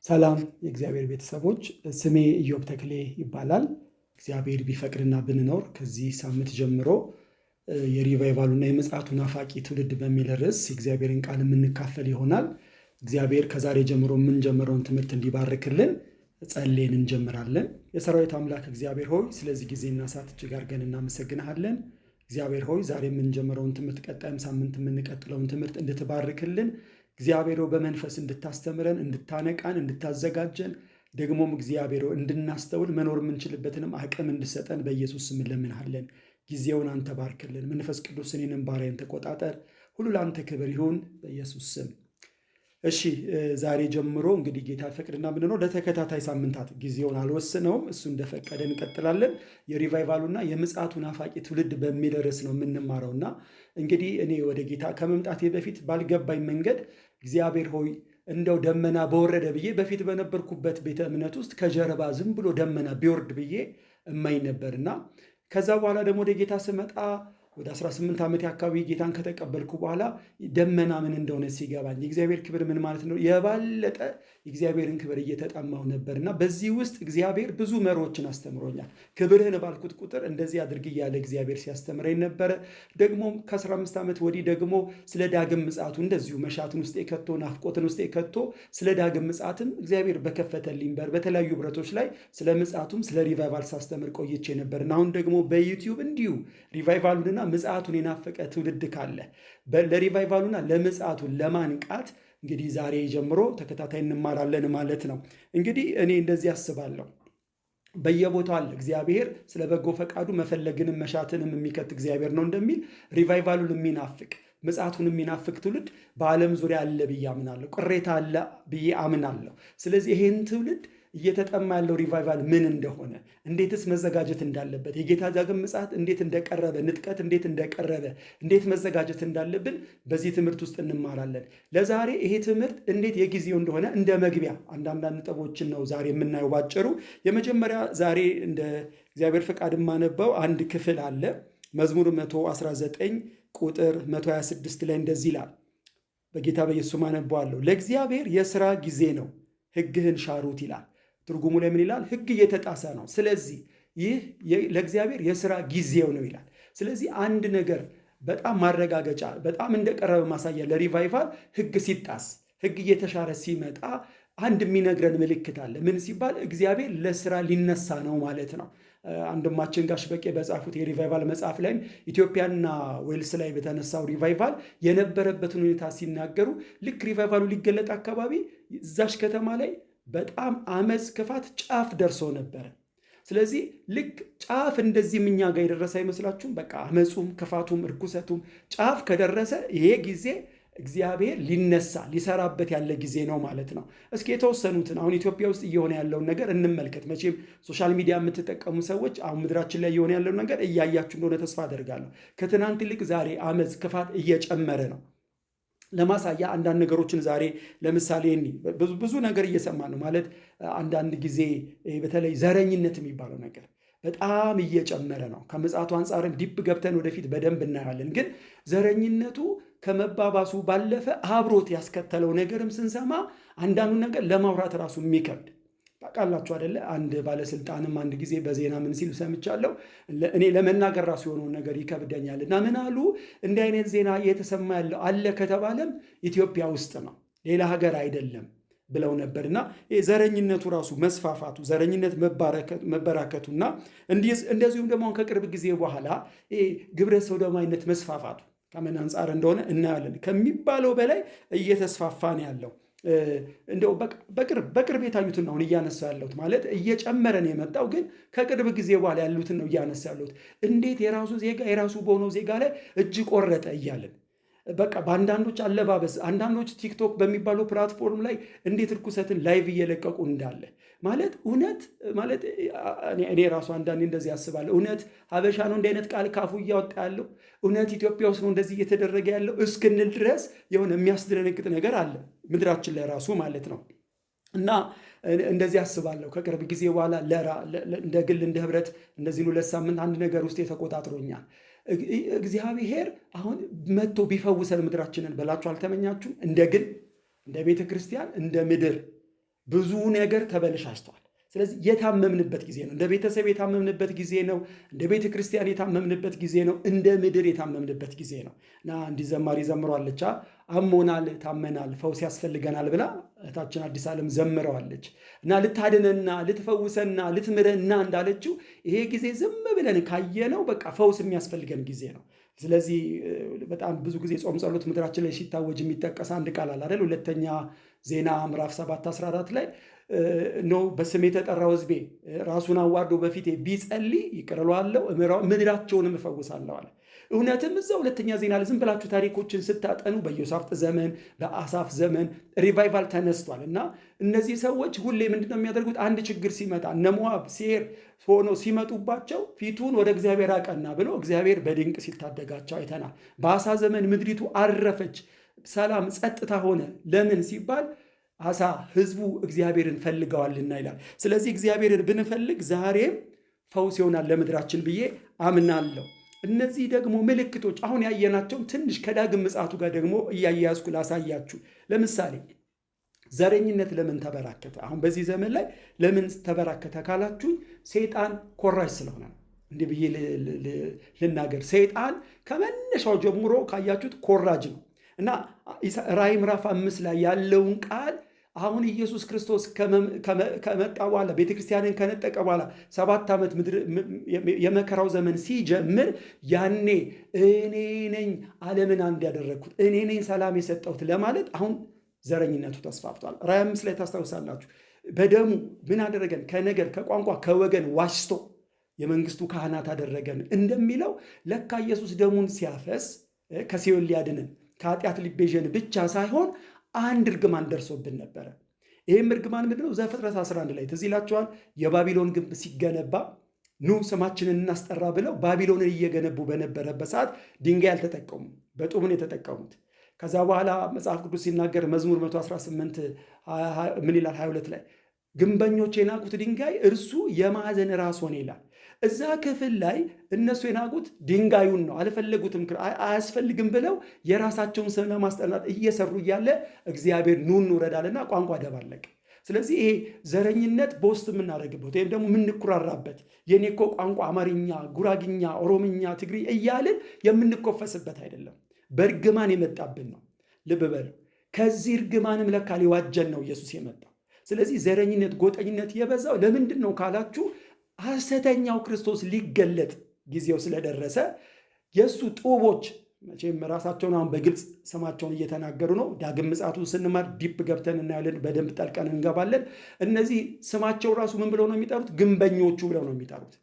ሰላም የእግዚአብሔር ቤተሰቦች፣ ስሜ ኢዮብ ተክሌ ይባላል። እግዚአብሔር ቢፈቅድና ብንኖር ከዚህ ሳምንት ጀምሮ የሪቫይቫሉና የምጽአቱ ናፋቂ ትውልድ በሚል ርዕስ የእግዚአብሔርን ቃል የምንካፈል ይሆናል። እግዚአብሔር ከዛሬ ጀምሮ የምንጀምረውን ትምህርት እንዲባርክልን ጸልየን እንጀምራለን። የሰራዊት አምላክ እግዚአብሔር ሆይ ስለዚህ ጊዜና ሰዓት እጅግ አድርገን እናመሰግንሃለን። እግዚአብሔር ሆይ ዛሬ የምንጀምረውን ትምህርት፣ ቀጣይም ሳምንት የምንቀጥለውን ትምህርት እንድትባርክልን እግዚአብሔር በመንፈስ እንድታስተምረን፣ እንድታነቃን፣ እንድታዘጋጀን ደግሞም እግዚአብሔር እንድናስተውል መኖር የምንችልበትንም አቅም እንድሰጠን በኢየሱስ ስም እንለምንሃለን። ጊዜውን አንተ ባርክልን። መንፈስ ቅዱስ እኔንም ባሪያን ተቆጣጠር። ሁሉ ለአንተ ክብር ይሁን በኢየሱስ ስም። እሺ፣ ዛሬ ጀምሮ እንግዲህ ጌታ ፈቅድና ብንኖር ለተከታታይ ሳምንታት ጊዜውን አልወስነውም፣ እሱ እንደፈቀደ እንቀጥላለን። የሪቫይቫሉና የምጽአቱ ናፋቂ ትውልድ በሚል ርዕስ ነው የምንማረውና እንግዲህ እኔ ወደ ጌታ ከመምጣቴ በፊት ባልገባኝ መንገድ እግዚአብሔር ሆይ እንደው ደመና በወረደ ብዬ በፊት በነበርኩበት ቤተ እምነት ውስጥ ከጀርባ ዝም ብሎ ደመና ቢወርድ ብዬ እማኝ ነበርና ከዛ በኋላ ደግሞ ወደ ጌታ ስመጣ ወደ 18 ዓመት አካባቢ ጌታን ከተቀበልኩ በኋላ ደመና ምን እንደሆነ ሲገባኝ የእግዚአብሔር ክብር ምን ማለት ነው የባለጠ የእግዚአብሔርን ክብር እየተጠማው ነበርና በዚህ ውስጥ እግዚአብሔር ብዙ መርሆችን አስተምሮኛል። ክብርህን ባልኩት ቁጥር እንደዚህ አድርግ እያለ እግዚአብሔር ሲያስተምረኝ ነበረ። ደግሞ ከ15 ዓመት ወዲህ ደግሞ ስለ ዳግም ምጽአቱ እንደዚሁ መሻትን ውስጥ የከቶ ናፍቆትን ውስጥ የከቶ ስለ ዳግም ምጽአትም እግዚአብሔር በከፈተልኝ በር በተለያዩ ብረቶች ላይ ስለ ምጽአቱም ስለ ሪቫይቫል ሳስተምር ቆይቼ ነበርና አሁን ደግሞ በዩቲዩብ እንዲሁ ሪቫይቫሉንና ምጽአቱን የናፈቀ ትውልድ ካለ ለሪቫይቫሉና ለምጽአቱን ለማንቃት እንግዲህ ዛሬ ጀምሮ ተከታታይ እንማራለን ማለት ነው። እንግዲህ እኔ እንደዚህ አስባለሁ። በየቦታው አለ እግዚአብሔር ስለ በጎ ፈቃዱ መፈለግንም መሻትንም የሚከት እግዚአብሔር ነው እንደሚል ሪቫይቫሉን የሚናፍቅ ምጽአቱን የሚናፍቅ ትውልድ በዓለም ዙሪያ አለ ብዬ አምናለሁ። ቅሬታ አለ ብዬ አምናለሁ። ስለዚህ ይሄን ትውልድ እየተጠማ ያለው ሪቫይቫል ምን እንደሆነ፣ እንዴትስ መዘጋጀት እንዳለበት፣ የጌታ ዳግም ምጽአት እንዴት እንደቀረበ፣ ንጥቀት እንዴት እንደቀረበ፣ እንዴት መዘጋጀት እንዳለብን በዚህ ትምህርት ውስጥ እንማራለን። ለዛሬ ይሄ ትምህርት እንዴት የጊዜው እንደሆነ እንደ መግቢያ አንዳንድ ነጥቦችን ነው ዛሬ የምናየው ባጭሩ። የመጀመሪያ ዛሬ እንደ እግዚአብሔር ፈቃድ የማነበው አንድ ክፍል አለ። መዝሙር 119 ቁጥር 126 ላይ እንደዚህ ይላል። በጌታ በኢየሱስ አነበዋለሁ። ለእግዚአብሔር የሥራ ጊዜ ነው፣ ሕግህን ሻሩት ይላል። ትርጉሙ ላይ ምን ይላል? ሕግ እየተጣሰ ነው። ስለዚህ ይህ ለእግዚአብሔር የሥራ ጊዜው ነው ይላል። ስለዚህ አንድ ነገር በጣም ማረጋገጫ በጣም እንደቀረበ ማሳያ ለሪቫይቫል ሕግ ሲጣስ፣ ሕግ እየተሻረ ሲመጣ አንድ የሚነግረን ምልክት አለ። ምን ሲባል እግዚአብሔር ለሥራ ሊነሳ ነው ማለት ነው። አንድማችን ጋሽ በቄ በጻፉት የሪቫይቫል መጽሐፍ ላይም ኢትዮጵያና ዌልስ ላይ በተነሳው ሪቫይቫል የነበረበትን ሁኔታ ሲናገሩ ልክ ሪቫይቫሉ ሊገለጥ አካባቢ እዛሽ ከተማ ላይ በጣም አመፅ፣ ክፋት ጫፍ ደርሶ ነበረ። ስለዚህ ልክ ጫፍ እንደዚህም እኛ ጋር የደረሰ አይመስላችሁም? በቃ አመፁም፣ ክፋቱም፣ እርኩሰቱም ጫፍ ከደረሰ ይሄ ጊዜ እግዚአብሔር ሊነሳ ሊሰራበት ያለ ጊዜ ነው ማለት ነው። እስኪ የተወሰኑትን አሁን ኢትዮጵያ ውስጥ እየሆነ ያለውን ነገር እንመልከት። መቼም ሶሻል ሚዲያ የምትጠቀሙ ሰዎች አሁን ምድራችን ላይ እየሆነ ያለውን ነገር እያያችሁ እንደሆነ ተስፋ አደርጋለሁ። ከትናንት ይልቅ ዛሬ አመፅ፣ ክፋት እየጨመረ ነው። ለማሳያ አንዳንድ ነገሮችን ዛሬ ለምሳሌ ብዙ ነገር እየሰማ ነው ማለት አንዳንድ ጊዜ በተለይ ዘረኝነት የሚባለው ነገር በጣም እየጨመረ ነው። ከምጽአቱ አንጻርም ዲፕ ገብተን ወደፊት በደንብ እናያለን። ግን ዘረኝነቱ ከመባባሱ ባለፈ አብሮት ያስከተለው ነገርም ስንሰማ አንዳንዱ ነገር ለማውራት ራሱ የሚከብድ ታውቃላችሁ አይደለ? አንድ ባለስልጣንም አንድ ጊዜ በዜና ምን ሲሉ ሰምቻለሁ። እኔ ለመናገር ራሱ የሆነውን ነገር ይከብደኛል እና ምን አሉ፣ እንዲህ አይነት ዜና እየተሰማ ያለው አለ ከተባለም ኢትዮጵያ ውስጥ ነው፣ ሌላ ሀገር አይደለም ብለው ነበርና ዘረኝነቱ ራሱ መስፋፋቱ፣ ዘረኝነት መበራከቱና እንደዚሁም ደግሞ ከቅርብ ጊዜ በኋላ ግብረ ሰዶማዊነት መስፋፋቱ ከምን አንጻር እንደሆነ እናያለን። ከሚባለው በላይ እየተስፋፋ ነው ያለው። እንደው በቅርብ የታዩትን ነው እያነሳ ያለሁት። ማለት እየጨመረን የመጣው ግን ከቅርብ ጊዜ በኋላ ያሉትን ነው እያነሳ ያለሁት። እንዴት የራሱ ዜጋ የራሱ በሆነው ዜጋ ላይ እጅ ቆረጠ እያለን በቃ በአንዳንዶች አለባበስ፣ አንዳንዶች ቲክቶክ በሚባለው ፕላትፎርም ላይ እንዴት ርኩሰትን ላይቭ እየለቀቁ እንዳለ ማለት እውነት ማለት እኔ ራሱ አንዳንዴ እንደዚህ ያስባለሁ። እውነት ሀበሻ ነው እንዲህ አይነት ቃል ካፉ እያወጣ ያለው? እውነት ኢትዮጵያ ውስጥ ነው እንደዚህ እየተደረገ ያለው እስክንል ድረስ የሆነ የሚያስደነግጥ ነገር አለ ምድራችን ላይ ራሱ ማለት ነው። እና እንደዚህ አስባለሁ። ከቅርብ ጊዜ በኋላ እንደ ግል እንደ ህብረት እነዚህን 2 ሳምንት አንድ ነገር ውስጥ የተቆጣጥሮኛል። እግዚአብሔር አሁን መጥቶ ቢፈውሰን ምድራችንን ብላችሁ አልተመኛችሁም? እንደ ግል እንደ ቤተ ክርስቲያን እንደ ምድር ብዙ ነገር ተበለሻሽቷል። ስለዚህ የታመምንበት ጊዜ ነው። እንደ ቤተሰብ የታመምንበት ጊዜ ነው። እንደ ቤተ ክርስቲያን የታመምንበት ጊዜ ነው። እንደ ምድር የታመምንበት ጊዜ ነው። እና እንዲህ ዘማሪ ዘምረዋለች። አሞናል፣ ታመናል፣ ፈውስ ያስፈልገናል ብላ እህታችን አዲስ ዓለም ዘምረዋለች። እና ልታድነና ልትፈውሰና ልትምረና እንዳለችው ይሄ ጊዜ ዝም ብለን ካየነው በቃ ፈውስ የሚያስፈልገን ጊዜ ነው። ስለዚህ በጣም ብዙ ጊዜ ጾም ጸሎት ምድራችን ላይ ሲታወጅ የሚጠቀስ አንድ ቃል አለ አይደል? ሁለተኛ ዜና ምዕራፍ 7:14 ላይ ነው በስሜ የተጠራው ሕዝቤ ራሱን አዋርዶ በፊቴ ቢጸልይ ይቅር እለዋለሁ ምድራቸውንም እፈውሳለሁ አለ። እውነትም እዛ ሁለተኛ ዜና ላይ ዝም ብላችሁ ታሪኮችን ስታጠኑ በኢዮሳፍጥ ዘመን በአሳፍ ዘመን ሪቫይቫል ተነስቷል። እና እነዚህ ሰዎች ሁሌ ምንድነው የሚያደርጉት? አንድ ችግር ሲመጣ እነ ሞዓብ ሴር ሆኖ ሲመጡባቸው ፊቱን ወደ እግዚአብሔር አቀና ብሎ እግዚአብሔር በድንቅ ሲታደጋቸው አይተናል። በአሳ ዘመን ምድሪቱ አረፈች፣ ሰላም ጸጥታ ሆነ። ለምን ሲባል አሳ ህዝቡ እግዚአብሔርን ፈልገዋልና ይላል። ስለዚህ እግዚአብሔርን ብንፈልግ ዛሬም ፈውስ ይሆናል ለምድራችን ብዬ አምናለሁ። እነዚህ ደግሞ ምልክቶች አሁን ያየናቸውን ትንሽ ከዳግም ምጽአቱ ጋር ደግሞ እያያዝኩ ላሳያችሁ። ለምሳሌ ዘረኝነት ለምን ተበራከተ? አሁን በዚህ ዘመን ላይ ለምን ተበራከተ ካላችሁ ሰይጣን ኮራጅ ስለሆነ ነው። እንዲህ ብዬ ልናገር። ሰይጣን ከመነሻው ጀምሮ ካያችሁት ኮራጅ ነው። እና ራዕይ ምዕራፍ 5 ላይ ያለውን ቃል አሁን ኢየሱስ ክርስቶስ ከመጣ በኋላ ቤተክርስቲያንን ከነጠቀ በኋላ 7 ዓመት የመከራው ዘመን ሲጀምር ያኔ እኔ ነኝ ዓለምን አንድ ያደረግኩት፣ እኔ ነኝ ሰላም የሰጠሁት ለማለት አሁን ዘረኝነቱ ተስፋፍቷል። ራዕይ 5 ላይ ታስታውሳላችሁ። በደሙ ምን አደረገን? ከነገር ከቋንቋ ከወገን ዋሽቶ የመንግስቱ ካህናት አደረገን እንደሚለው ለካ ኢየሱስ ደሙን ሲያፈስ ከሲኦል ሊያድንን ከኃጢአት ሊቤዠን ብቻ ሳይሆን አንድ እርግማን ደርሶብን ነበረ። ይህም እርግማን ምንድነው? ዘፍጥረት 11 ላይ ትዝ ይላችኋል። የባቢሎን ግንብ ሲገነባ ኑ ስማችንን እናስጠራ ብለው ባቢሎንን እየገነቡ በነበረበት ሰዓት ድንጋይ አልተጠቀሙም፣ በጡብን የተጠቀሙት። ከዛ በኋላ መጽሐፍ ቅዱስ ሲናገር መዝሙር 118 ምን ይላል? 22 ላይ ግንበኞች የናቁት ድንጋይ እርሱ የማዕዘን ራስ ሆነ ይላል። እዛ ክፍል ላይ እነሱ የናቁት ድንጋዩን ነው። አልፈለጉትም፣ አያስፈልግም ብለው የራሳቸውን ስም ለማስጠናት እየሰሩ እያለ እግዚአብሔር ኑን ውረዳልና ቋንቋ ደባለቀ። ስለዚህ ይሄ ዘረኝነት በውስጥ የምናደርግበት ወይም ደግሞ የምንኩራራበት የኔ እኮ ቋንቋ አማርኛ፣ ጉራግኛ፣ ኦሮምኛ፣ ትግሪ እያልን የምንኮፈስበት አይደለም። በእርግማን የመጣብን ነው። ልብ በሉ። ከዚህ እርግማንም ለካ ሊዋጀን ነው ኢየሱስ የመጣው። ስለዚህ ዘረኝነት፣ ጎጠኝነት የበዛው ለምንድን ነው ካላችሁ ሐሰተኛው ክርስቶስ ሊገለጥ ጊዜው ስለደረሰ የእሱ ጡቦች መቼም ራሳቸውን አሁን በግልጽ ስማቸውን እየተናገሩ ነው። ዳግም ምጽአቱን ስንማር ዲፕ ገብተን እናያለን፣ በደንብ ጠልቀን እንገባለን። እነዚህ ስማቸው ራሱ ምን ብለው ነው የሚጠሩት? ግንበኞቹ ብለው ነው የሚጠሩት።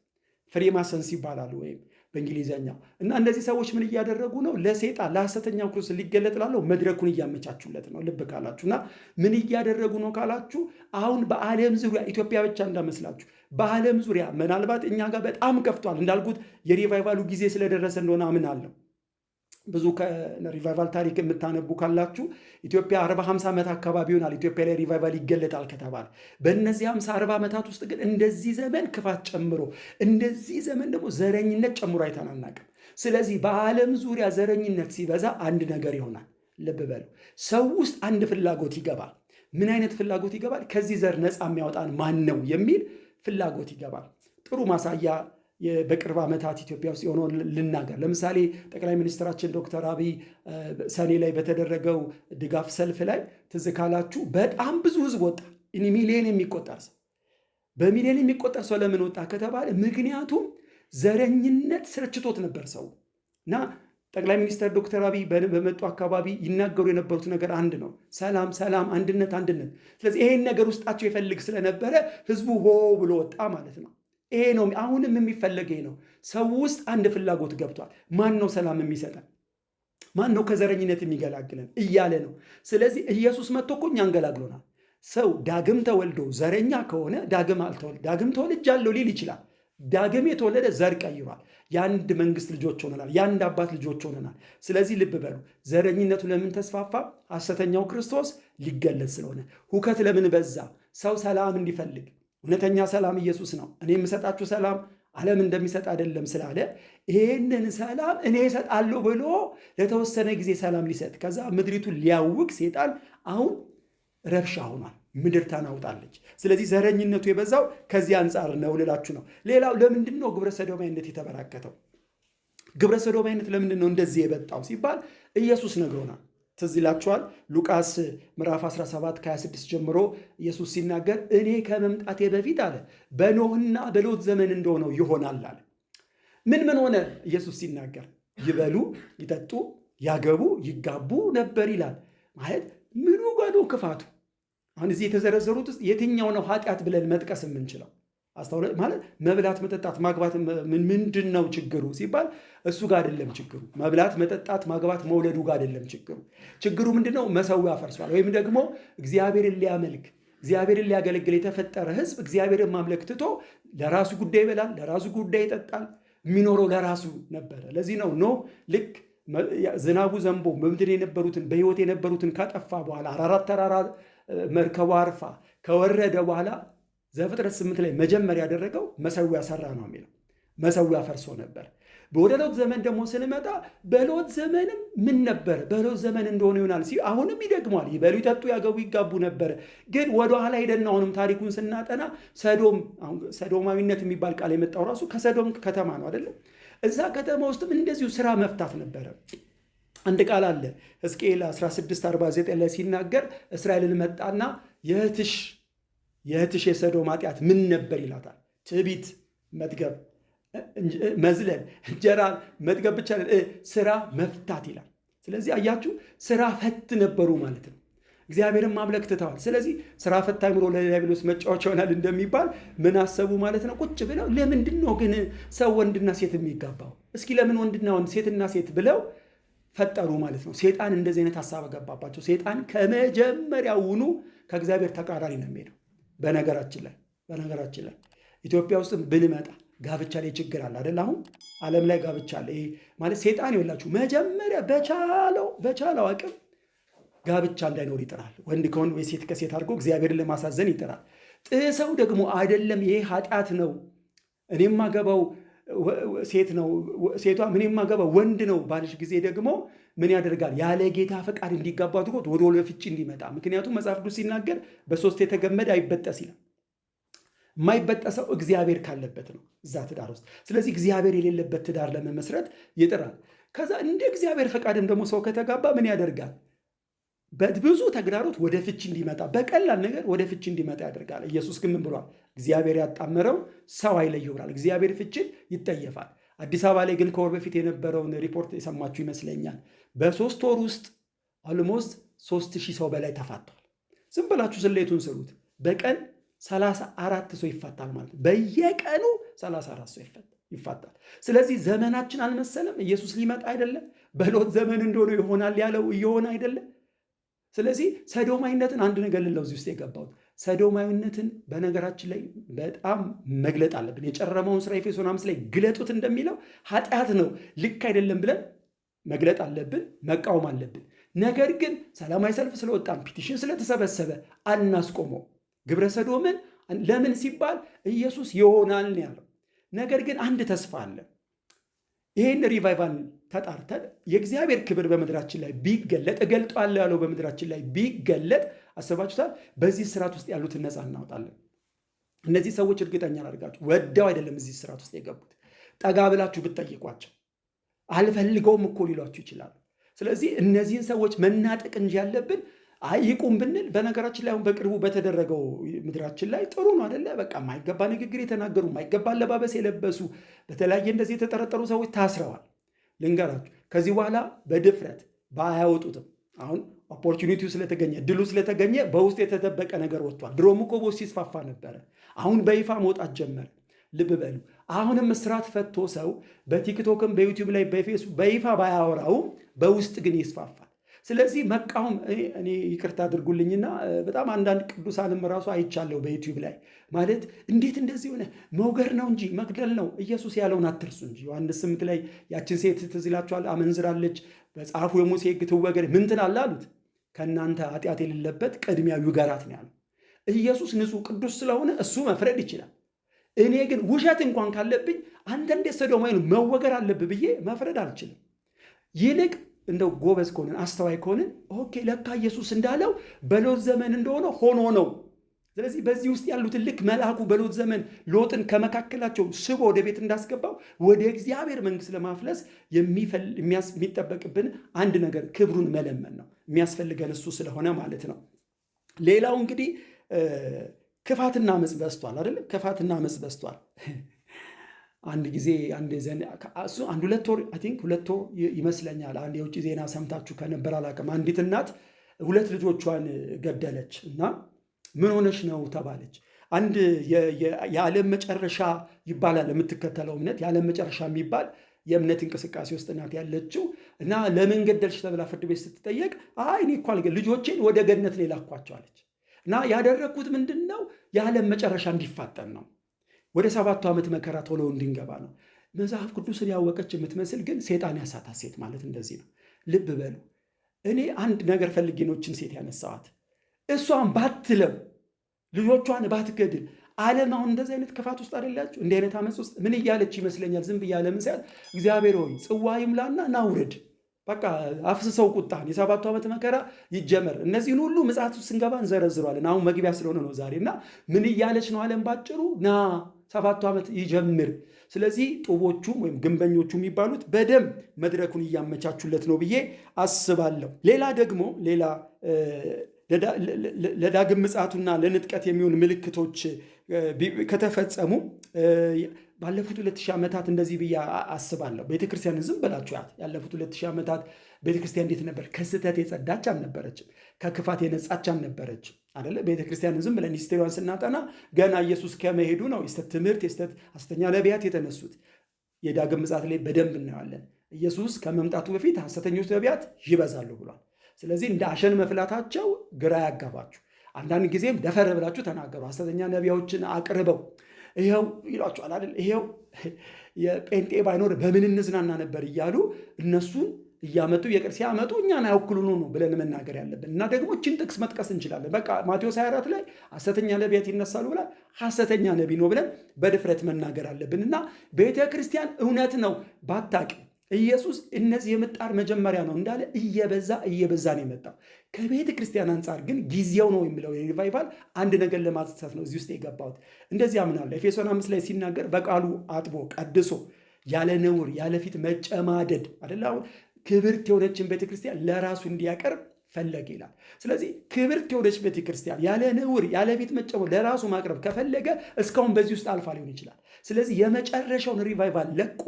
ፍሪማሰንስ ይባላሉ ወይም በእንግሊዘኛው። እና እነዚህ ሰዎች ምን እያደረጉ ነው? ለሰይጣን ለሐሰተኛው ክርስቶስ ሊገለጥ ላለው መድረኩን እያመቻቹለት ነው። ልብ ካላችሁ እና ምን እያደረጉ ነው ካላችሁ አሁን በዓለም ዙሪያ ኢትዮጵያ ብቻ እንዳመስላችሁ በዓለም ዙሪያ ምናልባት እኛ ጋር በጣም ከፍቷል። እንዳልኩት የሪቫይቫሉ ጊዜ ስለደረሰ እንደሆነ አምናለሁ። ብዙ ከሪቫይቫል ታሪክ የምታነቡ ካላችሁ ኢትዮጵያ 40-50 ዓመት አካባቢ ይሆናል ኢትዮጵያ ላይ ሪቫይቫል ይገለጣል ከተባለ። በእነዚህ 50-40 ዓመታት ውስጥ ግን እንደዚህ ዘመን ክፋት ጨምሮ እንደዚህ ዘመን ደግሞ ዘረኝነት ጨምሮ አይተናናቅም። ስለዚህ በዓለም ዙሪያ ዘረኝነት ሲበዛ አንድ ነገር ይሆናል። ልብ በሉ። ሰው ውስጥ አንድ ፍላጎት ይገባል። ምን አይነት ፍላጎት ይገባል? ከዚህ ዘር ነፃ የሚያወጣን ማን ነው የሚል ፍላጎት ይገባል። ጥሩ ማሳያ በቅርብ ዓመታት ኢትዮጵያ ውስጥ የሆነውን ልናገር። ለምሳሌ ጠቅላይ ሚኒስትራችን ዶክተር አብይ ሰኔ ላይ በተደረገው ድጋፍ ሰልፍ ላይ ትዝ ካላችሁ በጣም ብዙ ህዝብ ወጣ። ሚሊዮን የሚቆጠር ሰው በሚሊዮን የሚቆጠር ሰው ለምን ወጣ ከተባለ ምክንያቱም ዘረኝነት ስርችቶት ነበር ሰው እና ጠቅላይ ሚኒስትር ዶክተር አብይ በመጡ አካባቢ ይናገሩ የነበሩት ነገር አንድ ነው። ሰላም፣ ሰላም፣ አንድነት፣ አንድነት። ስለዚህ ይሄን ነገር ውስጣቸው ይፈልግ ስለነበረ ህዝቡ ሆ ብሎ ወጣ ማለት ነው። ይሄ ነው አሁንም የሚፈለገ ነው። ሰው ውስጥ አንድ ፍላጎት ገብቷል። ማን ነው ሰላም የሚሰጠን? ማን ነው ከዘረኝነት የሚገላግለን እያለ ነው። ስለዚህ ኢየሱስ መጥቶ እኮ እኛን ገላግሎናል። ሰው ዳግም ተወልዶ ዘረኛ ከሆነ ዳግም ተወልጃለሁ ሊል ይችላል። ዳግም የተወለደ ዘር ቀይሯል። የአንድ መንግስት ልጆች ሆነናል። የአንድ አባት ልጆች ሆነናል። ስለዚህ ልብ በሉ። ዘረኝነቱ ለምን ተስፋፋ? ሐሰተኛው ክርስቶስ ሊገለጽ ስለሆነ። ሁከት ለምን በዛ? ሰው ሰላም እንዲፈልግ። እውነተኛ ሰላም ኢየሱስ ነው። እኔ የምሰጣችሁ ሰላም ዓለም እንደሚሰጥ አይደለም ስላለ ይህንን ሰላም እኔ እሰጣለሁ ብሎ ለተወሰነ ጊዜ ሰላም ሊሰጥ ከዛ ምድሪቱን ሊያውቅ ሴጣን አሁን ረብሻ ሆኗል። ምድር ታናውጣለች። ስለዚህ ዘረኝነቱ የበዛው ከዚህ አንጻር ነው ልላችሁ ነው። ሌላው ለምንድን ነው ግብረ ሰዶማዊነት የተበራከተው? ግብረ ሰዶማዊነት ለምንድን ነው እንደዚህ የበጣው ሲባል ኢየሱስ ነግሮናል። ትዝ ይላችኋል። ሉቃስ ምዕራፍ 17 ከ26 ጀምሮ ኢየሱስ ሲናገር እኔ ከመምጣቴ በፊት አለ በኖህና በሎጥ ዘመን እንደሆነው ይሆናል አለ። ምን ሆነ? ኢየሱስ ሲናገር ይበሉ፣ ይጠጡ፣ ያገቡ፣ ይጋቡ ነበር ይላል። ማለት ምኑ ጋር ነው ክፋቱ? አሁን እዚህ የተዘረዘሩት ውስጥ የትኛው ነው ኃጢአት ብለን መጥቀስ የምንችለው? አስተውለ ማለት መብላት፣ መጠጣት፣ ማግባት ምንድን ነው ችግሩ ሲባል እሱ ጋር አይደለም ችግሩ። መብላት፣ መጠጣት፣ ማግባት፣ መውለዱ ጋር አይደለም ችግሩ። ችግሩ ምንድነው? መሰዊያ ፈርሷል። ወይም ደግሞ እግዚአብሔርን ሊያመልክ እግዚአብሔርን ሊያገለግል የተፈጠረ ሕዝብ እግዚአብሔርን ማምለክ ትቶ ለራሱ ጉዳይ ይበላል፣ ለራሱ ጉዳይ ይጠጣል። የሚኖረው ለራሱ ነበረ። ለዚህ ነው ኖህ ልክ ዝናቡ ዘንቦ በምድር የነበሩትን በሕይወት የነበሩትን ካጠፋ በኋላ አራራት ተራራ መርከቧ አርፋ ከወረደ በኋላ ዘፍጥረት 8 ላይ መጀመሪያ ያደረገው መሰዊያ ሰራ ነው የሚለው። መሰዊያ ፈርሶ ነበር። ወደ ሎጥ ዘመን ደግሞ ስንመጣ በሎጥ ዘመንም ምን ነበር? በሎጥ ዘመን እንደሆነ ይሆናል አሁንም ይደግሟል። ይበሉ፣ ይጠጡ፣ ያገቡ፣ ይጋቡ ነበር። ግን ወደኋላ ሄደን አሁንም ታሪኩን ስናጠና ሰዶማዊነት የሚባል ቃል የመጣው ራሱ ከሰዶም ከተማ ነው አይደለም? እዛ ከተማ ውስጥም እንደዚሁ ስራ መፍታት ነበረ። አንድ ቃል አለ ሕዝቅኤል 16:49 ላይ ሲናገር እስራኤልን መጣና የእህትሽ የሰዶም ኃጢአት ምን ነበር ይላታል። ትዕቢት፣ መጥገብ፣ መዝለል፣ እንጀራ መጥገብ ብቻ ስራ መፍታት ይላል። ስለዚህ አያችሁ ስራ ፈት ነበሩ ማለት ነው። እግዚአብሔርን ማምለክ ትተዋል። ስለዚህ ስራ ፈት አእምሮ ለዲያብሎስ መጫወቻ ይሆናል እንደሚባል ምን አሰቡ ማለት ነው? ቁጭ ብለው ለምንድን ነው ግን ሰው ወንድና ሴት የሚጋባው? እስኪ ለምን ወንድና ወንድ ሴትና ሴት ብለው ፈጠሩ ማለት ነው። ሴጣን እንደዚህ አይነት ሀሳብ ገባባቸው። ሴጣን ከመጀመሪያውኑ ከእግዚአብሔር ተቃራኒ ነው የሚሄደው። በነገራችን ላይ ኢትዮጵያ ውስጥም ብንመጣ ጋብቻ ላይ ችግር አለ አይደል? አሁን ዓለም ላይ ጋብቻ አለ። ይሄ ማለት ሴጣን ይወላችሁ መጀመሪያ በቻለው አቅም ጋብቻ እንዳይኖር ይጥራል። ወንድ ከወንድ ወይ ሴት ከሴት አድርጎ እግዚአብሔርን ለማሳዘን ይጥራል። ጥሰው ደግሞ አይደለም ይሄ ኃጢአት ነው እኔም ማገባው ሴት ነው ሴቷ ምን የማገባው ወንድ ነው ባልሽ ጊዜ ደግሞ ምን ያደርጋል? ያለ ጌታ ፈቃድ እንዲጋባ አድርጎት ወደ ፍቺ እንዲመጣ። ምክንያቱም መጽሐፍ ቅዱስ ሲናገር በሶስት የተገመደ አይበጠስ ይላል። የማይበጠሰው እግዚአብሔር ካለበት ነው እዛ ትዳር ውስጥ። ስለዚህ እግዚአብሔር የሌለበት ትዳር ለመመስረት ይጥራል። ከዛ እንደ እግዚአብሔር ፈቃድም ደግሞ ሰው ከተጋባ ምን ያደርጋል? በብዙ ተግዳሮት ወደ ፍቺ እንዲመጣ፣ በቀላል ነገር ወደ ፍቺ እንዲመጣ ያደርጋል። ኢየሱስ ግን ምን ብሏል? እግዚአብሔር ያጣመረው ሰው አይለየው ብሏል። እግዚአብሔር ፍቺን ይጠየፋል። አዲስ አበባ ላይ ግን ከወር በፊት የነበረውን ሪፖርት የሰማችሁ ይመስለኛል። በ3 ወር ውስጥ ኦልሞስት 3000 ሰው በላይ ተፋቷል። ዝም ብላችሁ ስሌቱን ስሩት። በቀን 34 ሰው ይፋታል ማለት ነው። በየቀኑ 34 ሰው ይፋታል። ስለዚህ ዘመናችን አልመሰለም። ኢየሱስ ሊመጣ አይደለም። በሎጥ ዘመን እንደሆነ ይሆናል ያለው እየሆነ አይደለም። ስለዚህ ሰዶማዊነትን አንድ ነገር ልለው እዚህ ውስጥ የገባሁት ሰዶማዊነትን በነገራችን ላይ በጣም መግለጥ አለብን። የጨረመውን ስራ ኤፌሶን 5 ላይ ግለጡት እንደሚለው ኃጢአት ነው ልክ አይደለም ብለን መግለጥ አለብን፣ መቃወም አለብን። ነገር ግን ሰላማዊ ሰልፍ ስለወጣን ፒቲሽን ስለተሰበሰበ አናስቆመው። ግብረ ሰዶምን ለምን ሲባል ኢየሱስ ይሆናል ነው ያለው። ነገር ግን አንድ ተስፋ አለ። ይህን ሪቫይቫል ተጣርተን የእግዚአብሔር ክብር በምድራችን ላይ ቢገለጥ እገልጠዋለሁ ያለው በምድራችን ላይ ቢገለጥ አስባችሁታል? በዚህ ስርዓት ውስጥ ያሉትን ነፃ እናወጣለን። እነዚህ ሰዎች እርግጠኛ ላድርጋችሁ ወደው አይደለም እዚህ ስርዓት ውስጥ የገቡት። ጠጋ ብላችሁ ብትጠይቋቸው አልፈልገውም እኮ ሊሏችሁ ይችላሉ። ስለዚህ እነዚህን ሰዎች መናጠቅ እንጂ ያለብን ይቁም ብንል፣ በነገራችን ላይ አሁን በቅርቡ በተደረገው ምድራችን ላይ ጥሩ ነው አይደለ? በቃ የማይገባ ንግግር የተናገሩ የማይገባ አለባበስ የለበሱ በተለያየ እንደዚህ የተጠረጠሩ ሰዎች ታስረዋል። ልንገራችሁ ከዚህ በኋላ በድፍረት ባያወጡትም አሁን ኦፖርቹኒቲው ስለተገኘ ድሉ ስለተገኘ በውስጥ የተደበቀ ነገር ወጥቷል። ድሮም እኮ በውስጥ ሲስፋፋ ነበረ። አሁን በይፋ መውጣት ጀመረ። ልብ በሉ አሁንም እስራት ፈቶ ሰው በቲክቶክም በዩቲዩብ ላይ በፌስቡክ በይፋ ባያወራውም በውስጥ ግን ይስፋፋል። ስለዚህ መቃወም እኔ ይቅርታ አድርጉልኝና በጣም አንዳንድ ቅዱሳንም ራሱ አይቻለሁ በዩቲዩብ ላይ ማለት እንዴት እንደዚህ ሆነ መውገር ነው እንጂ መግደል ነው ኢየሱስ ያለውን አትርሱ እንጂ ዮሐንስ 8 ላይ ያችን ሴት ትዝ ይላችኋል አመንዝራለች በጻፉ የሙሴ ሕግ ትወገር ምን ትላለህ አሉት ከእናንተ ኃጢአት የሌለበት ቅድሚያ ይውገራት ነው ያለው ኢየሱስ ንጹሕ ቅዱስ ስለሆነ እሱ መፍረድ ይችላል እኔ ግን ውሸት እንኳን ካለብኝ አንተ እንዴት ሰዶማዊ መወገር አለብህ ብዬ መፍረድ አልችልም ይልቅ እንደው ጎበዝ ከሆንን አስተዋይ ከሆንን ኦኬ ለካ ኢየሱስ እንዳለው በሎጥ ዘመን እንደሆነ ሆኖ ነው ስለዚህ በዚህ ውስጥ ያሉትን ልክ መልአኩ በሎጥ ዘመን ሎጥን ከመካከላቸው ስቦ ወደ ቤት እንዳስገባው ወደ እግዚአብሔር መንግስት ለማፍለስ የሚጠበቅብን አንድ ነገር ክብሩን መለመን ነው የሚያስፈልገን እሱ ስለሆነ ማለት ነው ሌላው እንግዲህ ክፋትና አመጽ በዝቷል አይደል ክፋትና አመጽ በዝቷል አንድ ጊዜ አንድ ሁለት ወር ይመስለኛል አንድ የውጭ ዜና ሰምታችሁ ከነበር አላውቅም አንዲት እናት 2 ልጆቿን ገደለች እና ምን ሆነች ነው ተባለች አንድ የዓለም መጨረሻ ይባላል የምትከተለው እምነት የዓለም መጨረሻ የሚባል የእምነት እንቅስቃሴ ውስጥ ናት ያለችው እና ለምን ገደልሽ ተብላ ፍርድ ቤት ስትጠየቅ እኔ እኮ ልጆቼን ወደ ገነት ነው የላኳቸው አለች እና ያደረኩት ምንድነው የዓለም መጨረሻ እንዲፋጠን ነው ወደ 7 ዓመት መከራ ቶሎ እንድንገባ ነው መጽሐፍ ቅዱስን ያወቀች የምትመስል ግን ሰይጣን ያሳታት ሴት ማለት እንደዚህ ነው ልብ በሉ እኔ አንድ ነገር ፈልጌ ነውችን ሴት ያነሳዋት እሷን ባትለው ልጆቿን ባትገድል ዓለም አሁን እንደዚህ አይነት ክፋት ውስጥ አይደላችሁ እንዲህ አይነት አመጽ ውስጥ ምን እያለች ይመስለኛል ዝም ብያ ለምን ሳይል እግዚአብሔር ሆይ ጽዋ ይምላና ናውረድ በቃ አፍስሰው ቁጣን የ7 ዓመት መከራ ይጀመር እነዚህን ሁሉ ምጽአት ውስጥ ስንገባ እንዘረዝሯለን አሁን መግቢያ ስለሆነ ነው ዛሬና ምን እያለች ነው ዓለም ባጭሩ ና 7 ዓመት ይጀምር ስለዚህ ጡቦቹም ወይም ግንበኞቹ የሚባሉት በደም መድረኩን እያመቻቹለት ነው ብዬ አስባለሁ ሌላ ለዳግም ምጽአቱና ለንጥቀት የሚሆን ምልክቶች ከተፈጸሙ ባለፉት 2000 ዓመታት እንደዚህ ብዬ አስባለሁ ቤተክርስቲያን ዝም ብላችሁ ያለፉት 2000 ዓመታት ቤተክርስቲያን እንዴት ነበር ከስህተት የጸዳች አልነበረችም ከክፋት የነጻች አልነበረችም አይደለ ቤተክርስቲያን ዝም ብለን ሂስቶሪያን ስናጠና ገና ኢየሱስ ከመሄዱ ነው የስተት ትምህርት የስተት ሐሰተኛ ነቢያት የተነሱት የዳግም ምጽአት ላይ በደንብ እናያለን ኢየሱስ ከመምጣቱ በፊት ሐሰተኞች ነቢያት ይበዛሉ ብሏል ስለዚህ እንደ አሸን መፍላታቸው ግራ ያጋባችሁ አንዳንድ ጊዜም ደፈር ብላችሁ ተናገሩ ሐሰተኛ ነቢያዎችን አቅርበው ይሄው ይሏቸዋል አይደል ይሄው የጴንጤ ባይኖር በምን እንዝናና ነበር እያሉ እነሱን እያመጡ የቅር ሲያመጡ እኛን አይወክሉኑ ነው ብለን መናገር ያለብን እና ደግሞ እቺን ጥቅስ መጥቀስ እንችላለን በቃ ማቴዎስ 24 ላይ ሐሰተኛ ነቢያት ይነሳሉ ብላ ሐሰተኛ ነቢ ነው ብለን በድፍረት መናገር አለብንና ቤተክርስቲያን እውነት ነው ባታቂ ኢየሱስ እነዚህ የምጣር መጀመሪያ ነው እንዳለ እየበዛ ነው የመጣው ከቤተ ክርስቲያን አንጻር ግን ጊዜው ነው የሚለው የሪቫይቫል አንድ ነገር ለማስተሳት ነው እዚህ ውስጥ የገባሁት እንደዚህ አምናለሁ ኤፌሶን 5 ላይ ሲናገር በቃሉ አጥቦ ቀድሶ ያለ ነውር ያለ ፊት መጨማደድ አይደል አሁን ክብርት የሆነችን ቤተ ክርስቲያን ለራሱ እንዲያቀርብ ፈለገ ይላል ስለዚህ ክብርት የሆነች ቤተ ክርስቲያን ያለ ነውር ያለ ፊት መጨማደድ ለራሱ ማቅረብ ከፈለገ እስካሁን በዚህ ውስጥ አልፋ ሊሆን ይችላል ስለዚህ የመጨረሻውን ሪቫይቫል ለቆ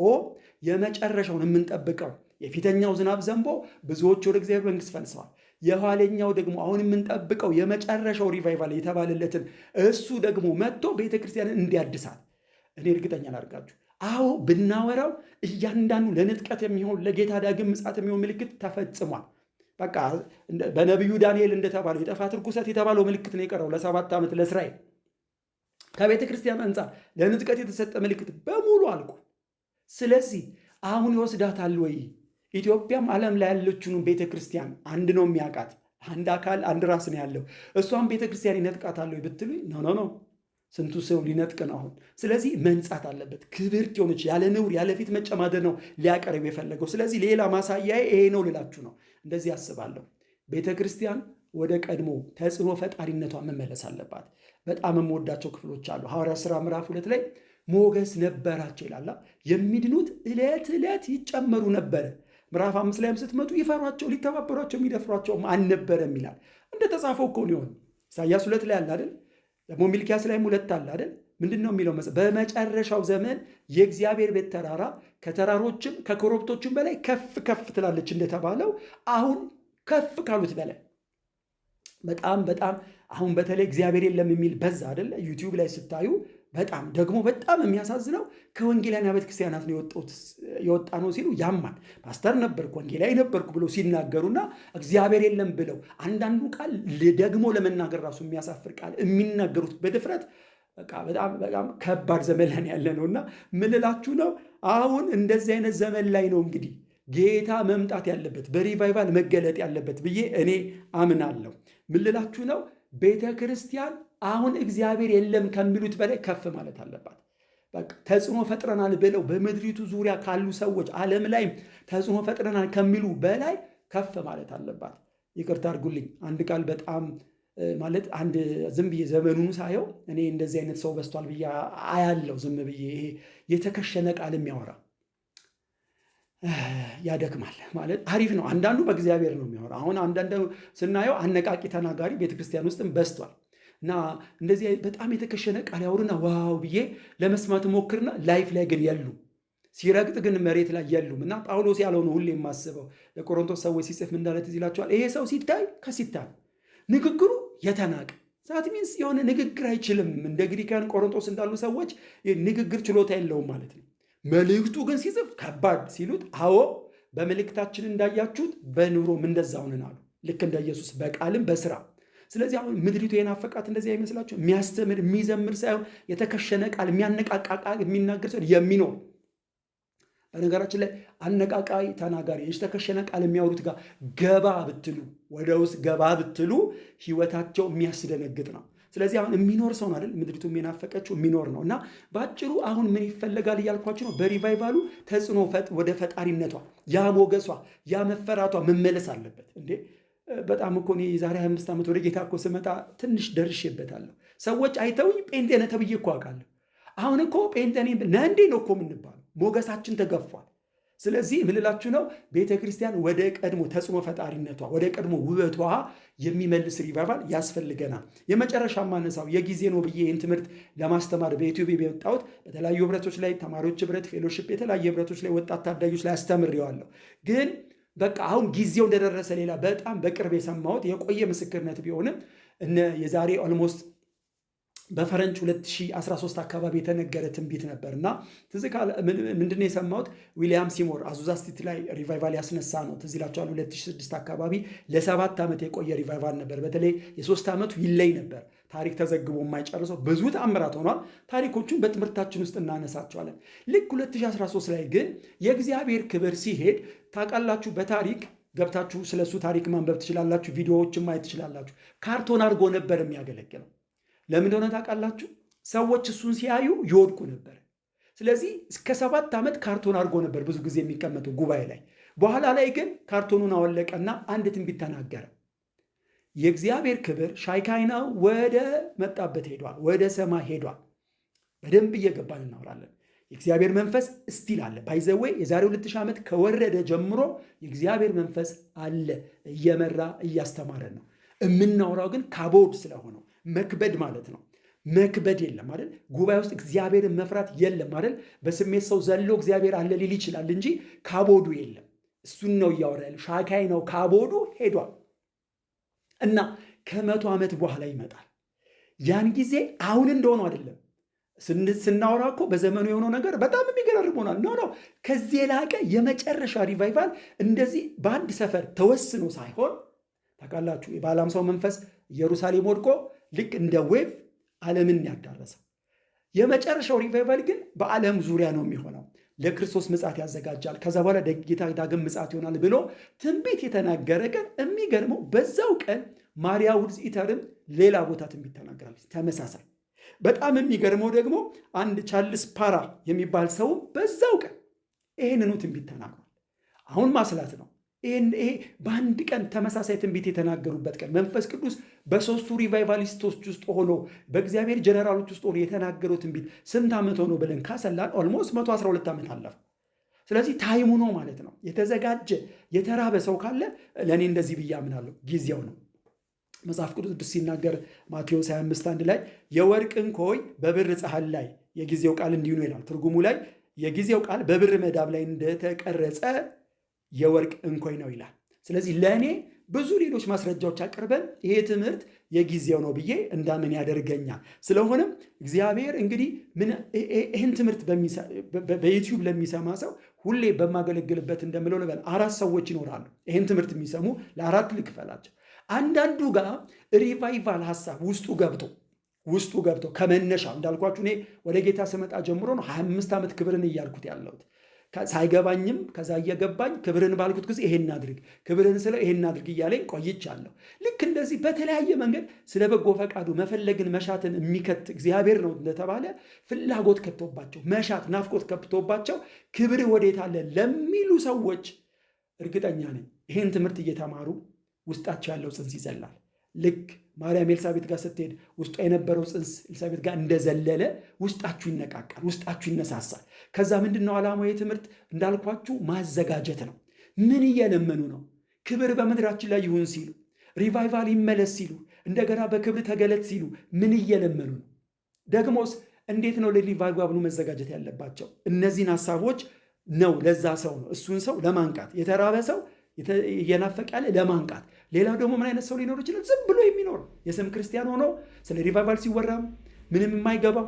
የመጨረሻውን የምንጠብቀው የፊተኛው ዝናብ ዘንቦ ብዙዎች ወደ እግዚአብሔር መንግስት ፈልሰዋል የኋለኛው ደግሞ አሁን የምንጠብቀው የመጨረሻው ሪቫይቫል የተባለለትን እሱ ደግሞ መጥቶ ቤተክርስቲያንን እንዲያድሳት እኔ እርግጠኛ ላድርጋችሁ አዎ ብናወራው እያንዳንዱ ለንጥቀት የሚሆን ለጌታ ዳግም ምጽአት የሚሆን ምልክት ተፈጽሟል በቃ በነቢዩ ዳንኤል እንደተባለው የጥፋት ርኩሰት የተባለው ምልክት ነው የቀረው ለ7 ዓመት ለእስራኤል ከቤተ ክርስቲያን አንጻር ለንጥቀት የተሰጠ ምልክት በሙሉ አልቆ ስለዚህ አሁን ይወስዳታል ወይ ኢትዮጵያም ዓለም ላይ ያለችውን ቤተ ክርስቲያን አንድ ነው የሚያውቃት አንድ አካል አንድ ራስ ነው ያለው እሷም ቤተ ክርስቲያን ይነጥቃታል ወይ ብትሉኝ ነው ስንቱ ሰው ሊነጥቅ ነው አሁን ስለዚህ መንጻት አለበት ክብርት የሆነች ያለ ነውር ያለ ፊት መጨማደድ ነው ሊያቀርብ የፈለገው ስለዚህ ሌላ ማሳያዬ ይሄ ነው ልላችሁ ነው እንደዚህ አስባለሁ ቤተ ክርስቲያን ወደ ቀድሞ ተጽዕኖ ፈጣሪነቷ መመለስ አለባት በጣም የምወዳቸው ክፍሎች አሉ ሐዋርያት ሥራ ምዕራፍ 2 ላይ ሞገስ ነበራቸው ይላል የሚድኑት ዕለት ይጨመሩ ነበር ምዕራፍ 5 ላይም ስትመጡ ይፈሯቸው ሊተባበሯቸው የሚደፍሯቸውም አልነበረም ይላል እንደተጻፈው እኮ ነው ኢሳይያስ 2 ላይ አለ አይደል ደግሞ ሚልክያስ ላይም 2 አለ አይደል ምንድነው የሚለው በመጨረሻው ዘመን የእግዚአብሔር ቤት ተራራ ከተራሮችም ከኮረብቶችም በላይ ከፍ ትላለች እንደተባለው አሁን ከፍ ካሉት በላይ በጣም አሁን በተለይ እግዚአብሔር የለም የሚል በዛ አይደል ዩቲዩብ ላይ ስታዩ በጣም ደግሞ በጣም የሚያሳዝነው ከወንጌላውያን ቤተክርስቲያናት ነው የወጣ ነው ሲሉ ያማል። ፓስተር ነበርኩ ወንጌላዊ ነበርኩ ብለው ሲናገሩና እግዚአብሔር የለም ብለው አንዳንዱ ቃል ደግሞ ለመናገር ራሱ የሚያሳፍር ቃል የሚናገሩት በድፍረት በጣም ከባድ ዘመን ላይ ያለ ነውና ምን እላችሁ ነው፣ አሁን እንደዚህ አይነት ዘመን ላይ ነው እንግዲህ ጌታ መምጣት ያለበት በሪቫይቫል መገለጥ ያለበት ብዬ እኔ አምናለሁ። ምን ልላችሁ ነው፣ ቤተ ክርስቲያን አሁን እግዚአብሔር የለም ከሚሉት በላይ ከፍ ማለት አለባት። በቃ ተጽዕኖ ፈጥረናል ብለው በምድሪቱ ዙሪያ ካሉ ሰዎች ዓለም ላይ ተጽዕኖ ፈጥረናል ከሚሉ በላይ ከፍ ማለት አለባት። ይቅርታ አድርጉልኝ፣ አንድ ቃል በጣም ማለት አንድ ዝም ብዬ ዘመኑን ሳየው እኔ እንደዚህ አይነት ሰው በስቷል ብዬ አያለው። ዝም ብዬ ይሄ የተከሸነ ቃል የሚያወራ ያደክማል ማለት አሪፍ ነው። አንዳንዱ በእግዚአብሔር ነው የሚያወራ። አሁን አንዳንዱ ስናየው አነቃቂ ተናጋሪ ቤተክርስቲያን ውስጥም በስቷል እና እንደዚህ በጣም የተከሸነ ቃል ያወሩና ዋው ብዬ ለመስማት ሞክርና ላይፍ ላይ ግን የሉ፣ ሲረግጥ ግን መሬት ላይ የሉም። እና ጳውሎስ ያለው ነው ሁሌ የማስበው ለቆሮንቶስ ሰዎች ሲጽፍ ምን እንዳለ ትዝ ይላቸዋል። ይሄ ሰው ሲታይ ከሲታይ ንግግሩ የተናቀ ዛት ሚንስ የሆነ ንግግር አይችልም። እንደ ግሪካውያን ቆሮንቶስ እንዳሉ ሰዎች ንግግር ችሎታ የለውም ማለት ነው። መልእክቱ ግን ሲጽፍ ከባድ ሲሉት፣ አዎ በመልእክታችን እንዳያችሁት በኑሮም እንደዛው ነን አሉ። ልክ እንደ ኢየሱስ በቃልም በስራ። ስለዚህ አሁን ምድሪቱ የናፈቃት እንደዚህ አይመስላችሁ? የሚያስተምር የሚዘምር ሳይሆን የተከሸነ ቃል የሚያነቃቃ ቃል የሚናገር ሰው የሚኖር። በነገራችን ላይ አነቃቃይ ተናጋሪ የተከሸነ ቃል የሚያወሩት ጋር ገባ ብትሉ፣ ወደ ውስጥ ገባ ብትሉ ህይወታቸው የሚያስደነግጥ ነው። ስለዚህ አሁን የሚኖር ሰው ነው አይደል? ምድሪቱ የናፈቀችው የሚኖር ነው። እና በአጭሩ አሁን ምን ይፈለጋል እያልኳችሁ ነው። በሪቫይቫሉ ተጽዕኖ ወደ ፈጣሪነቷ፣ ያ ሞገሷ፣ ያ መፈራቷ መመለስ አለበት። እንዴ በጣም እኮ እኔ የዛሬ 25 ዓመት ወደ ጌታ እኮ ስመጣ ትንሽ ደርሼበታለሁ። ሰዎች አይተውኝ ጴንጤ ነህ ተብዬ እኮ አውቃለሁ። አሁን እኮ ጴንጤ ነህ እንዴ ነው እኮ የምንባለው። ሞገሳችን ተገፏል። ስለዚህ ምልላችሁ ነው ቤተ ክርስቲያን ወደ ቀድሞ ተጽዕኖ ፈጣሪነቷ ወደ ቀድሞ ውበቷ የሚመልስ ሪቫይቫል ያስፈልገናል። የመጨረሻ ማነሳው የጊዜ ነው ብዬ ይህን ትምህርት ለማስተማር በዩቲዩብ የመጣሁት በተለያዩ ህብረቶች ላይ ተማሪዎች ህብረት፣ ፌሎሺፕ፣ የተለያዩ ህብረቶች ላይ ወጣት ታዳጊዎች ላይ አስተምሬዋለሁ። ግን በቃ አሁን ጊዜው እንደደረሰ ሌላ በጣም በቅርብ የሰማሁት የቆየ ምስክርነት ቢሆንም የዛሬ ኦልሞስት በፈረንጅ 2013 አካባቢ የተነገረ ትንቢት ነበር እና ምንድነው የሰማሁት? ዊሊያም ሲሞር አዙዛ ስቲት ላይ ሪቫይቫል ያስነሳ ነው። ትዝ ይላችኋል። 2006 አካባቢ ለ7 ዓመት የቆየ ሪቫይቫል ነበር። በተለይ የ3 ዓመቱ ይለይ ነበር። ታሪክ ተዘግቦ የማይጨርሰው ብዙ ተአምራት ሆኗል። ታሪኮቹን በትምህርታችን ውስጥ እናነሳቸዋለን። ልክ 2013 ላይ ግን የእግዚአብሔር ክብር ሲሄድ ታውቃላችሁ። በታሪክ ገብታችሁ ስለሱ ታሪክ ማንበብ ትችላላችሁ። ቪዲዮዎችን ማየት ትችላላችሁ። ካርቶን አድርጎ ነበር የሚያገለግለው። ለምን እንደሆነ ታውቃላችሁ? ሰዎች እሱን ሲያዩ ይወድቁ ነበር። ስለዚህ እስከ 7 ዓመት ካርቶን አድርጎ ነበር ብዙ ጊዜ የሚቀመጠው ጉባኤ ላይ። በኋላ ላይ ግን ካርቶኑን አወለቀና አንድ ትንቢት ተናገረ። የእግዚአብሔር ክብር ሻይካይና ወደ መጣበት ሄዷል፣ ወደ ሰማይ ሄዷል። በደንብ እየገባን እናወራለን። የእግዚአብሔር መንፈስ እስቲል አለ። ባይዘዌ የዛሬ 2000 ዓመት ከወረደ ጀምሮ የእግዚአብሔር መንፈስ አለ፣ እየመራ እያስተማረን ነው። የምናወራው ግን ካቦድ ስለሆነው መክበድ ማለት ነው። መክበድ የለም አይደል? ጉባኤ ውስጥ እግዚአብሔርን መፍራት የለም አይደል? በስሜት ሰው ዘሎ እግዚአብሔር አለ ሊል ይችላል እንጂ ካቦዱ የለም። እሱን ነው እያወራ ያለ። ሻካይ ነው፣ ካቦዱ ሄዷል እና ከ100 ዓመት በኋላ ይመጣል። ያን ጊዜ አሁን እንደሆነው አይደለም። ስናወራ እኮ በዘመኑ የሆነው ነገር በጣም የሚገራርም ሆናል። ነው ከዚህ የላቀ የመጨረሻ ሪቫይቫል እንደዚህ በአንድ ሰፈር ተወስኖ ሳይሆን ታውቃላችሁ፣ የበዓለ ሃምሳው መንፈስ ኢየሩሳሌም ወድቆ ልክ እንደ ዌቭ ዓለምን ያዳረሰው። የመጨረሻው ሪቫይቫል ግን በዓለም ዙሪያ ነው የሚሆነው። ለክርስቶስ ምጽአት ያዘጋጃል። ከዛ በኋላ ጌታ ዳግም ምጽአት ይሆናል ብሎ ትንቢት የተናገረ ቀን፣ የሚገርመው በዛው ቀን ማርያ ውድዝ ኢተርም ሌላ ቦታ ትንቢት ተናገራለች ተመሳሳይ። በጣም የሚገርመው ደግሞ አንድ ቻርልስ ፓራ የሚባል ሰው በዛው ቀን ይህንኑ ትንቢት ተናግሯል። አሁን ማስላት ነው። ይሄ በአንድ ቀን ተመሳሳይ ትንቢት የተናገሩበት ቀን መንፈስ ቅዱስ በሶስቱ ሪቫይቫሊስቶች ውስጥ ሆኖ በእግዚአብሔር ጀነራሎች ውስጥ ሆኖ የተናገረው ትንቢት ስንት ዓመት ሆኖ ብለን ካሰላን ኦልሞስት 112 ዓመት አለፈ። ስለዚህ ታይሙ ነው ማለት ነው። የተዘጋጀ የተራበ ሰው ካለ ለእኔ እንደዚህ ብዬ አምናለሁ፣ ጊዜው ነው። መጽሐፍ ቅዱስ ሲናገር ማቴዎስ 25:1 ላይ የወርቅ እንኮይ በብር ጻሕል ላይ የጊዜው ቃል እንዲሁ ነው ይላል። ትርጉሙ ላይ የጊዜው ቃል በብር መዳብ ላይ እንደተቀረጸ የወርቅ እንኮይ ነው ይላል። ስለዚህ ለእኔ ብዙ ሌሎች ማስረጃዎች አቅርበን ይሄ ትምህርት የጊዜው ነው ብዬ እንዳምን ያደርገኛል። ስለሆነም እግዚአብሔር እንግዲህ ይህን ትምህርት በዩቲዩብ ለሚሰማ ሰው ሁሌ በማገለግልበት እንደምለው ልበል 4 ሰዎች ይኖራሉ። ይህን ትምህርት የሚሰሙ ለ4 ልክፈላቸው። አንዳንዱ ጋር ሪቫይቫል ሀሳብ ውስጡ ገብቶ ከመነሻው እንዳልኳችሁ እኔ ወደ ጌታ ስመጣ ጀምሮ ነው 25 ዓመት ክብርን እያልኩት ያለሁት። ሳይገባኝም ከዛ እየገባኝ ክብርን ባልኩት ጊዜ ይሄን አድርግ፣ ክብርን ስለ ይሄን አድርግ እያለኝ ቆይቻለሁ። ልክ እንደዚህ በተለያየ መንገድ ስለ በጎ ፈቃዱ መፈለግን መሻትን የሚከት እግዚአብሔር ነው እንደተባለ ፍላጎት ከብቶባቸው መሻት ናፍቆት ከብቶባቸው ክብር ወዴት አለ ለሚሉ ሰዎች እርግጠኛ ነኝ ይሄን ትምህርት እየተማሩ ውስጣቸው ያለው ጽንስ ይዘላል። ልክ ማርያም ኤልሳቤጥ ጋር ስትሄድ ውስጧ የነበረው ጽንስ ኤልሳቤጥ ጋር እንደዘለለ ውስጣችሁ ይነቃቃል፣ ውስጣችሁ ይነሳሳል። ከዛ ምንድነው ዓላማው? የትምህርት እንዳልኳችሁ ማዘጋጀት ነው። ምን እየለመኑ ነው? ክብር በምድራችን ላይ ይሁን ሲሉ፣ ሪቫይቫል ይመለስ ሲሉ፣ እንደገና በክብር ተገለጥ ሲሉ ምን እየለመኑ ነው? ደግሞስ እንዴት ነው ለሪቫይቫሉ መዘጋጀት ያለባቸው? እነዚህን ሐሳቦች ነው ለዛ ሰው ነው እሱን ሰው ለማንቃት የተራበ ሰው እየናፈቀ ያለ ለማንቃት። ሌላው ደግሞ ምን አይነት ሰው ሊኖር ይችላል? ዝም ብሎ የሚኖር የስም ክርስቲያን ሆኖ ስለ ሪቫይቫል ሲወራም ምንም የማይገባው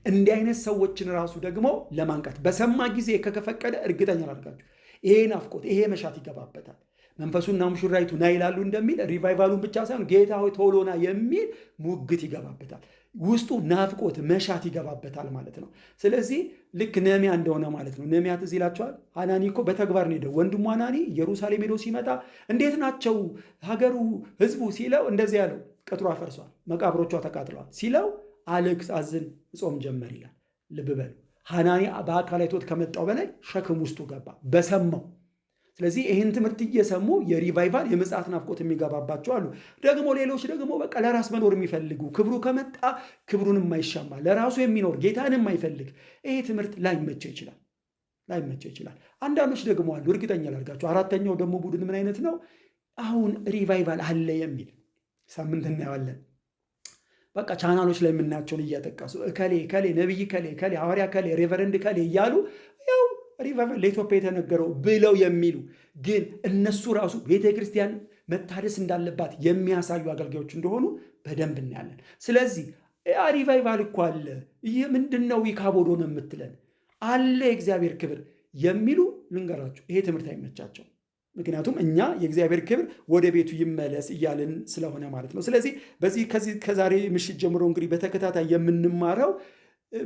እንዲህ አይነት ሰዎችን ራሱ ደግሞ ለማንቃት በሰማ ጊዜ ከፈቀደ እርግጠኛ ላድርጋችሁ ይሄ ናፍቆት ይሄ መሻት ይገባበታል። መንፈሱና ሙሽራይቱ ና ይላሉ እንደሚል ሪቫይቫሉን ብቻ ሳይሆን ጌታ ሆይ ቶሎ ና የሚል ሙግት ይገባበታል። ውስጡ ናፍቆት መሻት ይገባበታል ማለት ነው። ስለዚህ ልክ ነህምያ እንደሆነ ማለት ነው። ነህምያ ትዝ ይላችኋል። ሐናኒ እኮ በተግባር ነው ሄደው። ወንድሙ ሐናኒ ኢየሩሳሌም ሄዶ ሲመጣ እንዴት ናቸው ሀገሩ ህዝቡ ሲለው እንደዚህ ያለው ቅጥሯ ፈርሷል፣ መቃብሮቿ ተቃጥለዋል ሲለው አልቅስ አዝን እጾም ጀመር ይላል። ልብ በሉ ሐናኒ በአካል አይቶት ከመጣው በላይ ሸክም ውስጡ ገባ በሰማው። ስለዚህ ይህን ትምህርት እየሰሙ የሪቫይቫል የምጽአት ናፍቆት የሚገባባቸው አሉ። ደግሞ ሌሎች ደግሞ በቃ ለራስ መኖር የሚፈልጉ ክብሩ ከመጣ ክብሩን የማይሻማ ለራሱ የሚኖር ጌታን የማይፈልግ ይሄ ትምህርት ላይመቸው ይችላል። አንዳንዶች ደግሞ አሉ እርግጠኛ ላድርጋቸው። አራተኛው ደግሞ ቡድን ምን አይነት ነው? አሁን ሪቫይቫል አለ የሚል ሳምንት እናየዋለን። በቃ ቻናሎች ላይ የምናያቸውን እያጠቀሱ ከሌ ነቢይ ከሌ ሐዋርያ ከሌ ሬቨረንድ ከሌ እያሉ ያው ሪቫይቫል ለኢትዮጵያ የተነገረው ብለው የሚሉ ግን እነሱ ራሱ ቤተክርስቲያን መታደስ እንዳለባት የሚያሳዩ አገልጋዮች እንደሆኑ በደንብ እናያለን። ስለዚህ ሪቫይቫል እኮ አለ፣ ይህ ምንድነው ይካቦዶ ነው የምትለን አለ የእግዚአብሔር ክብር የሚሉ ልንገራችሁ፣ ይሄ ትምህርት አይመቻቸው። ምክንያቱም እኛ የእግዚአብሔር ክብር ወደ ቤቱ ይመለስ እያልን ስለሆነ ማለት ነው። ስለዚህ ከዛሬ ምሽት ጀምሮ እንግዲህ በተከታታይ የምንማረው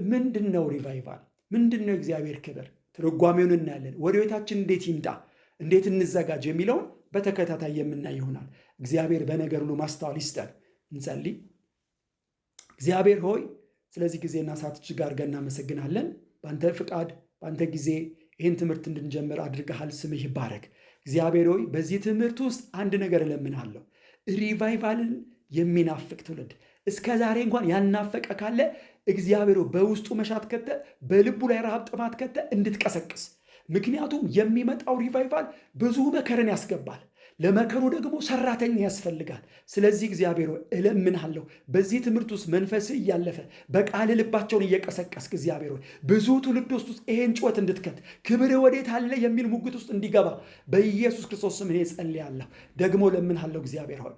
ምንድነው ሪቫይቫል፣ ምንድነው የእግዚአብሔር ክብር፣ ትርጓሜውን እናያለን። ወደ ቤታችን እንዴት ይምጣ፣ እንዴት እንዘጋጅ የሚለውን በተከታታይ የምናይ ይሆናል። እግዚአብሔር በነገር ሁሉ ማስተዋል ይስጠን። እንጸልይ። እግዚአብሔር ሆይ ስለዚህ ጊዜና ሰዓት እጅግ አድርገን እናመሰግናለን። በአንተ ፍቃድ በአንተ ጊዜ ይህን ትምህርት እንድንጀምር አድርገሃል። ስምህ ይባረክ። እግዚአብሔር ሆይ በዚህ ትምህርት ውስጥ አንድ ነገር እለምናለሁ። ሪቫይቫልን የሚናፍቅ ትውልድ እስከ ዛሬ እንኳን ያናፈቀ ካለ እግዚአብሔር በውስጡ መሻት ከተ በልቡ ላይ ረሃብ ጥማት ከተ እንድትቀሰቅስ። ምክንያቱም የሚመጣው ሪቫይቫል ብዙ መከርን ያስገባል። ለመከሩ ደግሞ ሰራተኛ ያስፈልጋል። ስለዚህ እግዚአብሔር እለምንሃለሁ በዚህ ትምህርት ውስጥ መንፈስ እያለፈ በቃል ልባቸውን እየቀሰቀስክ እግዚአብሔር ብዙ ትውልድ ውስጥ ይሄን ጩኸት እንድትከት ክብር ወዴት አለ የሚል ሙግት ውስጥ እንዲገባ በኢየሱስ ክርስቶስ ስም ጸልያለሁ። ደግሞ እለምንሃለሁ እግዚአብሔር ሆይ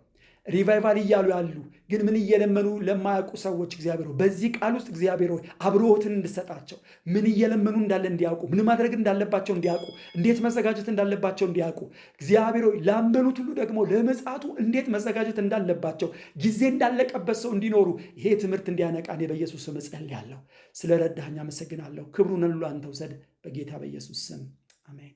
ሪቫይቫል እያሉ ያሉ ግን ምን እየለመኑ ለማያውቁ ሰዎች እግዚአብሔር በዚህ ቃል ውስጥ እግዚአብሔር አብሮትን እንድሰጣቸው ምን እየለመኑ እንዳለ እንዲያውቁ፣ ምን ማድረግ እንዳለባቸው እንዲያውቁ፣ እንዴት መዘጋጀት እንዳለባቸው እንዲያውቁ እግዚአብሔር ላመኑት ሁሉ ደግሞ ለምጽአቱ እንዴት መዘጋጀት እንዳለባቸው ጊዜ እንዳለቀበት ሰው እንዲኖሩ ይሄ ትምህርት እንዲያነቃ እኔ በኢየሱስ ስም ጸልያለሁ። ስለ ረዳኸኝ አመሰግናለሁ። ክብሩን ሁሉ አንተ ውሰድ በጌታ በኢየሱስ ስም አሜን።